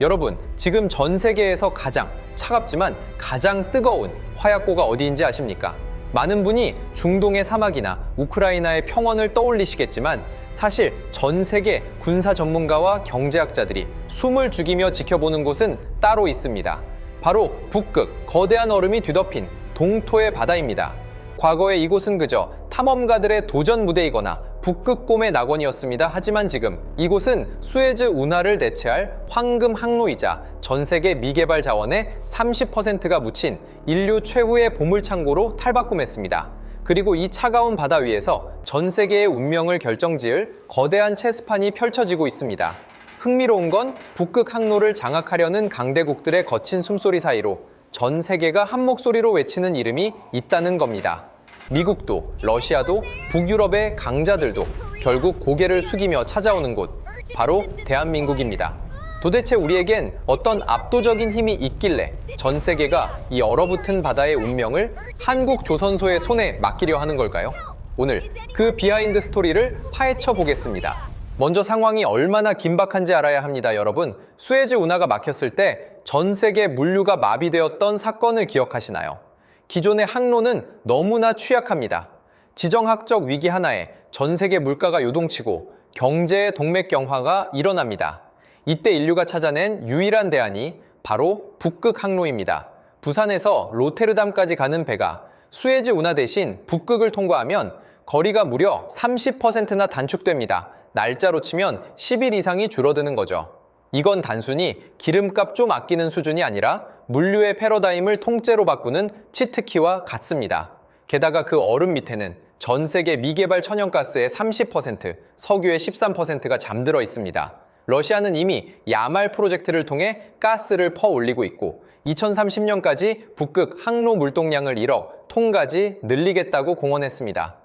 여러분, 지금 전 세계에서 가장 차갑지만 가장 뜨거운 화약고가 어디인지 아십니까? 많은 분이 중동의 사막이나 우크라이나의 평원을 떠올리시겠지만 사실 전 세계 군사 전문가와 경제학자들이 숨을 죽이며 지켜보는 곳은 따로 있습니다. 바로 북극 거대한 얼음이 뒤덮인 동토의 바다입니다. 과거에 이곳은 그저 탐험가들의 도전 무대이거나 북극곰의 낙원이었습니다. 하지만 지금 이곳은 수에즈 운하를 대체할 황금 항로이자 전 세계 미개발 자원의 30%가 묻힌 인류 최후의 보물창고로 탈바꿈했습니다. 그리고 이 차가운 바다 위에서 전 세계의 운명을 결정지을 거대한 체스판이 펼쳐지고 있습니다. 흥미로운 건 북극 항로를 장악하려는 강대국들의 거친 숨소리 사이로 전 세계가 한 목소리로 외치는 이름이 있다는 겁니다. 미국도, 러시아도, 북유럽의 강자들도 결국 고개를 숙이며 찾아오는 곳, 바로 대한민국입니다. 도대체 우리에겐 어떤 압도적인 힘이 있길래 전 세계가 이 얼어붙은 바다의 운명을 한국 조선소의 손에 맡기려 하는 걸까요? 오늘 그 비하인드 스토리를 파헤쳐 보겠습니다. 먼저 상황이 얼마나 긴박한지 알아야 합니다, 여러분. 수에즈 운하가 막혔을 때 전 세계 물류가 마비되었던 사건을 기억하시나요? 기존의 항로는 너무나 취약합니다. 지정학적 위기 하나에 전 세계 물가가 요동치고 경제의 동맥경화가 일어납니다. 이때 인류가 찾아낸 유일한 대안이 바로 북극 항로입니다. 부산에서 로테르담까지 가는 배가 수에즈 운하 대신 북극을 통과하면 거리가 무려 30%나 단축됩니다. 날짜로 치면 10일 이상이 줄어드는 거죠. 이건 단순히 기름값 좀 아끼는 수준이 아니라 물류의 패러다임을 통째로 바꾸는 치트키와 같습니다. 게다가 그 얼음 밑에는 전 세계 미개발 천연가스의 30%, 석유의 13%가 잠들어 있습니다. 러시아는 이미 야말 프로젝트를 통해 가스를 퍼올리고 있고 2030년까지 북극 항로 물동량을 1억 톤까지 늘리겠다고 공언했습니다.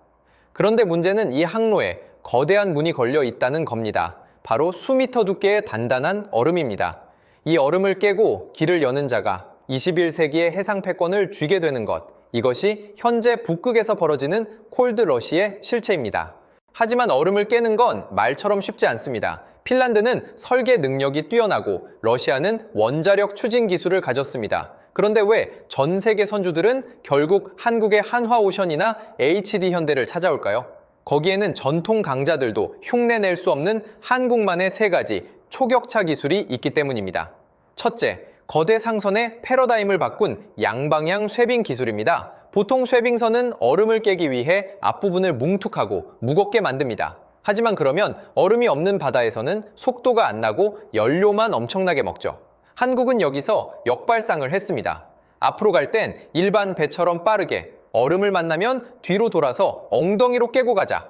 그런데 문제는 이 항로에 거대한 문이 걸려 있다는 겁니다. 바로 수미터 두께의 단단한 얼음입니다. 이 얼음을 깨고 길을 여는 자가 21세기의 해상 패권을 쥐게 되는 것, 이것이 현재 북극에서 벌어지는 콜드러시의 실체입니다. 하지만 얼음을 깨는 건 말처럼 쉽지 않습니다. 핀란드는 설계 능력이 뛰어나고 러시아는 원자력 추진 기술을 가졌습니다. 그런데 왜 전 세계 선주들은 결국 한국의 한화오션이나 HD현대를 찾아올까요? 거기에는 전통 강자들도 흉내낼 수 없는 한국만의 세 가지 초격차 기술이 있기 때문입니다. 첫째, 거대 상선의 패러다임을 바꾼 양방향 쇄빙 기술입니다. 보통 쇄빙선은 얼음을 깨기 위해 앞부분을 뭉툭하고 무겁게 만듭니다. 하지만 그러면 얼음이 없는 바다에서는 속도가 안 나고 연료만 엄청나게 먹죠. 한국은 여기서 역발상을 했습니다. 앞으로 갈 땐 일반 배처럼 빠르게, 얼음을 만나면 뒤로 돌아서 엉덩이로 깨고 가자.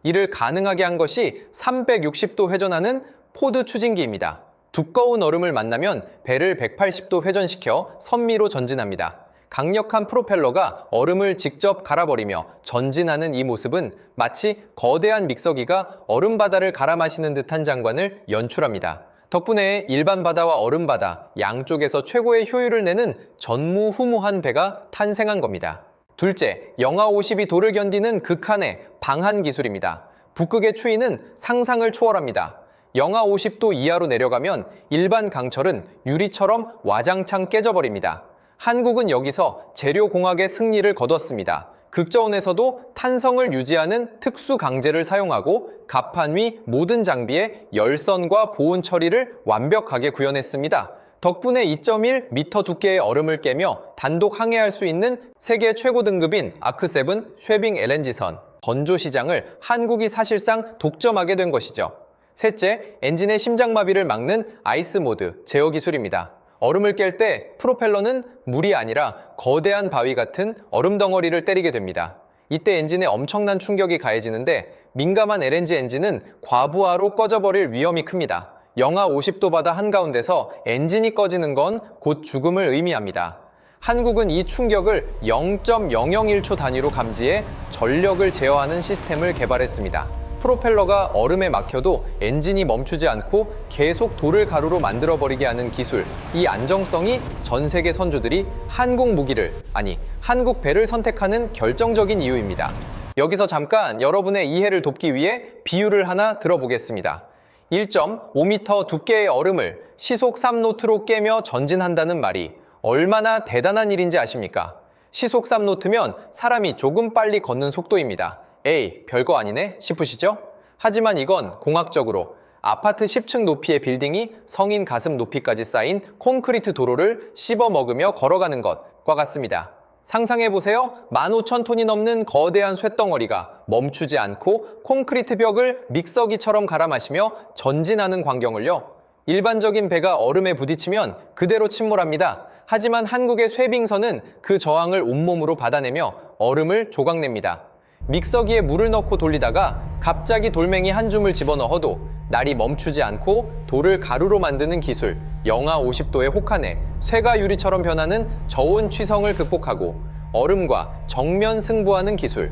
이를 가능하게 한 것이 360도 회전하는 포드 추진기입니다. 두꺼운 얼음을 만나면 배를 180도 회전시켜 선미로 전진합니다. 강력한 프로펠러가 얼음을 직접 갈아버리며 전진하는 이 모습은 마치 거대한 믹서기가 얼음바다를 갈아 마시는 듯한 장관을 연출합니다. 덕분에 일반 바다와 얼음바다 양쪽에서 최고의 효율을 내는 전무후무한 배가 탄생한 겁니다. 둘째, 영하 50이 도를 견디는 극한의 방한 기술입니다. 북극의 추위는 상상을 초월합니다. 영하 50도 이하로 내려가면 일반 강철은 유리처럼 와장창 깨져버립니다. 한국은 여기서 재료공학의 승리를 거뒀습니다. 극저온에서도 탄성을 유지하는 특수 강재를 사용하고 갑판 위 모든 장비에 열선과 보온 처리를 완벽하게 구현했습니다. 덕분에 2.1m 두께의 얼음을 깨며 단독 항해할 수 있는 세계 최고 등급인 아크7 쉐빙 LNG선, 건조 시장을 한국이 사실상 독점하게 된 것이죠. 셋째, 엔진의 심장마비를 막는 아이스 모드 제어 기술입니다. 얼음을 깰 때 프로펠러는 물이 아니라 거대한 바위 같은 얼음 덩어리를 때리게 됩니다. 이때 엔진에 엄청난 충격이 가해지는데 민감한 LNG 엔진은 과부하로 꺼져버릴 위험이 큽니다. 영하 50도 바다 한가운데서 엔진이 꺼지는 건 곧 죽음을 의미합니다. 한국은 이 충격을 0.001초 단위로 감지해 전력을 제어하는 시스템을 개발했습니다. 프로펠러가 얼음에 막혀도 엔진이 멈추지 않고 계속 돌을 가루로 만들어버리게 하는 기술, 이 안정성이 전 세계 선주들이 한국 무기를, 아니 한국 배를 선택하는 결정적인 이유입니다. 여기서 잠깐 여러분의 이해를 돕기 위해 비유를 하나 들어보겠습니다. 1.5m 두께의 얼음을 시속 3노트로 깨며 전진한다는 말이 얼마나 대단한 일인지 아십니까? 시속 3노트면 사람이 조금 빨리 걷는 속도입니다. 에이, 별거 아니네 싶으시죠? 하지만 이건 공학적으로 아파트 10층 높이의 빌딩이 성인 가슴 높이까지 쌓인 콘크리트 도로를 씹어먹으며 걸어가는 것과 같습니다. 상상해보세요. 15,000톤이 넘는 거대한 쇳덩어리가 멈추지 않고 콘크리트 벽을 믹서기처럼 갈아 마시며 전진하는 광경을요. 일반적인 배가 얼음에 부딪히면 그대로 침몰합니다. 하지만 한국의 쇠빙선은 그 저항을 온몸으로 받아내며 얼음을 조각냅니다. 믹서기에 물을 넣고 돌리다가 갑자기 돌멩이 한 줌을 집어넣어도 날이 멈추지 않고 돌을 가루로 만드는 기술, 영하 50도의 혹한에 쇠가 유리처럼 변하는 저온 취성을 극복하고 얼음과 정면 승부하는 기술.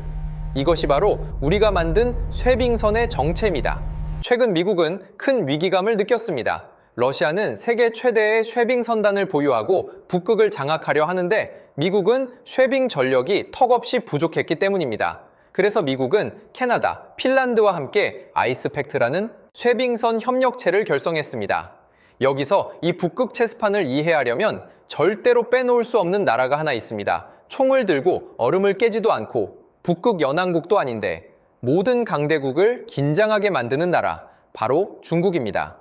이것이 바로 우리가 만든 쇠빙선의 정체입니다. 최근 미국은 큰 위기감을 느꼈습니다. 러시아는 세계 최대의 쇠빙 선단을 보유하고 북극을 장악하려 하는데 미국은 쇠빙 전력이 턱없이 부족했기 때문입니다. 그래서 미국은 캐나다, 핀란드와 함께 아이스팩트라는 쇠빙선 협력체를 결성했습니다. 여기서 이 북극 체스판을 이해하려면 절대로 빼놓을 수 없는 나라가 하나 있습니다. 총을 들고 얼음을 깨지도 않고 북극 연안국도 아닌데 모든 강대국을 긴장하게 만드는 나라, 바로 중국입니다.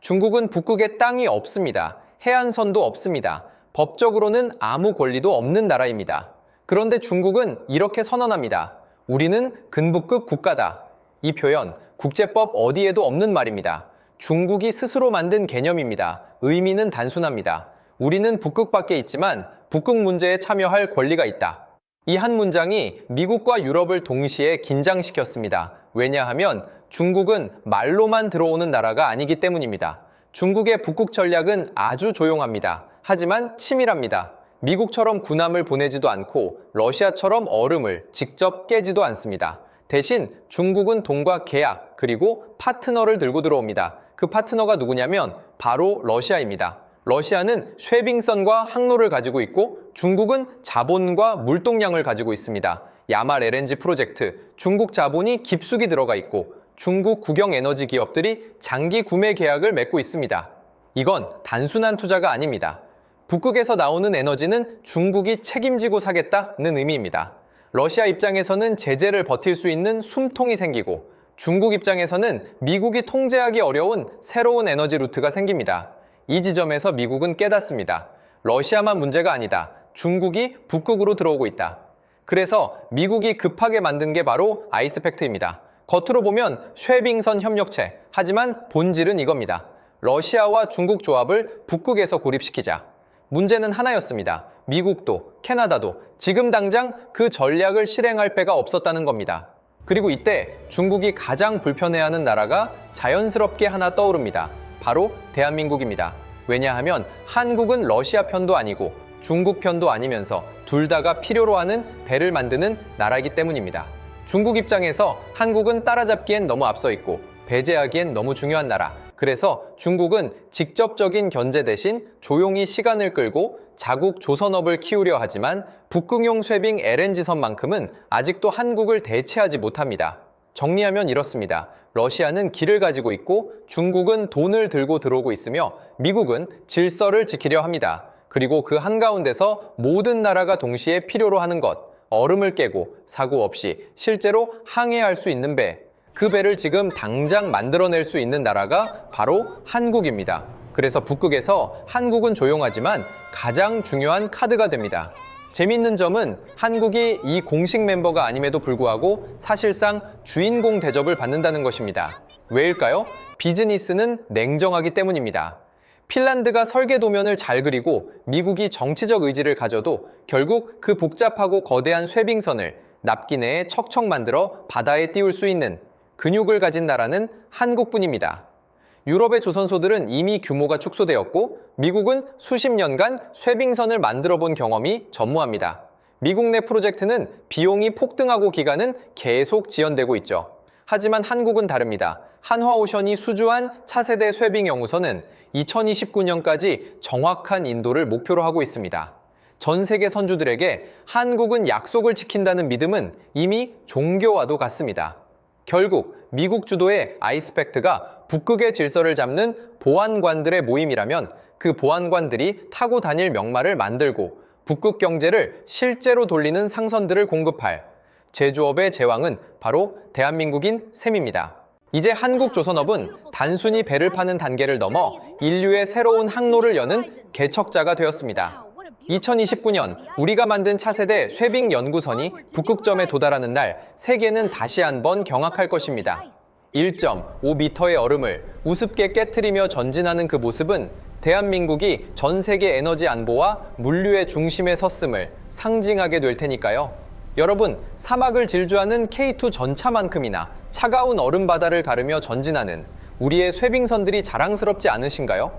중국은 북극에 땅이 없습니다. 해안선도 없습니다. 법적으로는 아무 권리도 없는 나라입니다. 그런데 중국은 이렇게 선언합니다. 우리는 근북극 국가다. 이 표현, 국제법 어디에도 없는 말입니다. 중국이 스스로 만든 개념입니다. 의미는 단순합니다. 우리는 북극밖에 있지만 북극 문제에 참여할 권리가 있다. 이 한 문장이 미국과 유럽을 동시에 긴장시켰습니다. 왜냐하면 중국은 말로만 들어오는 나라가 아니기 때문입니다. 중국의 북극 전략은 아주 조용합니다. 하지만 치밀합니다. 미국처럼 군함을 보내지도 않고 러시아처럼 얼음을 직접 깨지도 않습니다. 대신 중국은 돈과 계약 그리고 파트너를 들고 들어옵니다. 그 파트너가 누구냐면 바로 러시아입니다. 러시아는 쇠빙선과 항로를 가지고 있고 중국은 자본과 물동량을 가지고 있습니다. 야말 LNG 프로젝트, 중국 자본이 깊숙이 들어가 있고 중국 국영 에너지 기업들이 장기 구매 계약을 맺고 있습니다. 이건 단순한 투자가 아닙니다. 북극에서 나오는 에너지는 중국이 책임지고 사겠다는 의미입니다. 러시아 입장에서는 제재를 버틸 수 있는 숨통이 생기고 중국 입장에서는 미국이 통제하기 어려운 새로운 에너지 루트가 생깁니다. 이 지점에서 미국은 깨닫습니다. 러시아만 문제가 아니다. 중국이 북극으로 들어오고 있다. 그래서 미국이 급하게 만든 게 바로 아이스팩트입니다. 겉으로 보면 쇠빙선 협력체, 하지만 본질은 이겁니다. 러시아와 중국 조합을 북극에서 고립시키자. 문제는 하나였습니다. 미국도 캐나다도 지금 당장 그 전략을 실행할 배가 없었다는 겁니다. 그리고 이때 중국이 가장 불편해하는 나라가 자연스럽게 하나 떠오릅니다. 바로 대한민국입니다. 왜냐하면 한국은 러시아 편도 아니고 중국 편도 아니면서 둘 다가 필요로 하는 배를 만드는 나라이기 때문입니다. 중국 입장에서 한국은 따라잡기엔 너무 앞서 있고 배제하기엔 너무 중요한 나라. 그래서 중국은 직접적인 견제 대신 조용히 시간을 끌고 자국 조선업을 키우려 하지만 북극용 쇠빙 LNG선만큼은 아직도 한국을 대체하지 못합니다. 정리하면 이렇습니다. 러시아는 길을 가지고 있고 중국은 돈을 들고 들어오고 있으며 미국은 질서를 지키려 합니다. 그리고 그 한가운데서 모든 나라가 동시에 필요로 하는 것, 얼음을 깨고 사고 없이 실제로 항해할 수 있는 배, 그 배를 지금 당장 만들어낼 수 있는 나라가 바로 한국입니다. 그래서 북극에서 한국은 조용하지만 가장 중요한 카드가 됩니다. 재밌는 점은 한국이 이 공식 멤버가 아님에도 불구하고 사실상 주인공 대접을 받는다는 것입니다. 왜일까요? 비즈니스는 냉정하기 때문입니다. 핀란드가 설계 도면을 잘 그리고 미국이 정치적 의지를 가져도 결국 그 복잡하고 거대한 쇠빙선을 납기 내에 척척 만들어 바다에 띄울 수 있는 근육을 가진 나라는 한국뿐입니다. 유럽의 조선소들은 이미 규모가 축소되었고 미국은 수십 년간 쇠빙선을 만들어 본 경험이 전무합니다. 미국 내 프로젝트는 비용이 폭등하고 기간은 계속 지연되고 있죠. 하지만 한국은 다릅니다. 한화오션이 수주한 차세대 쇠빙 연구소는 2029년까지 정확한 인도를 목표로 하고 있습니다. 전 세계 선주들에게 한국은 약속을 지킨다는 믿음은 이미 종교와도 같습니다. 결국 미국 주도의 아이스팩트가 북극의 질서를 잡는 보안관들의 모임이라면 그 보안관들이 타고 다닐 명마를 만들고 북극 경제를 실제로 돌리는 상선들을 공급할 제조업의 제왕은 바로 대한민국인 셈입니다. 이제 한국조선업은 단순히 배를 파는 단계를 넘어 인류의 새로운 항로를 여는 개척자가 되었습니다. 2029년 우리가 만든 차세대 쇠빙 연구선이 북극점에 도달하는 날 세계는 다시 한번 경악할 것입니다. 1.5m의 얼음을 우습게 깨트리며 전진하는 그 모습은 대한민국이 전 세계 에너지 안보와 물류의 중심에 섰음을 상징하게 될 테니까요. 여러분, 사막을 질주하는 K2 전차만큼이나 차가운 얼음바다를 가르며 전진하는 우리의 쇠빙선들이 자랑스럽지 않으신가요?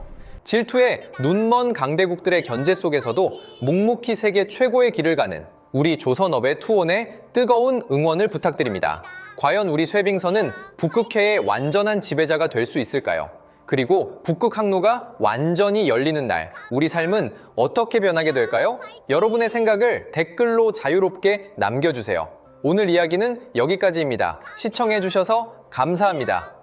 질투의 눈먼 강대국들의 견제 속에서도 묵묵히 세계 최고의 길을 가는 우리 조선업의 투혼에 뜨거운 응원을 부탁드립니다. 과연 우리 쇠빙선은 북극해의 완전한 지배자가 될 수 있을까요? 그리고 북극 항로가 완전히 열리는 날, 우리 삶은 어떻게 변하게 될까요? 여러분의 생각을 댓글로 자유롭게 남겨주세요. 오늘 이야기는 여기까지입니다. 시청해주셔서 감사합니다.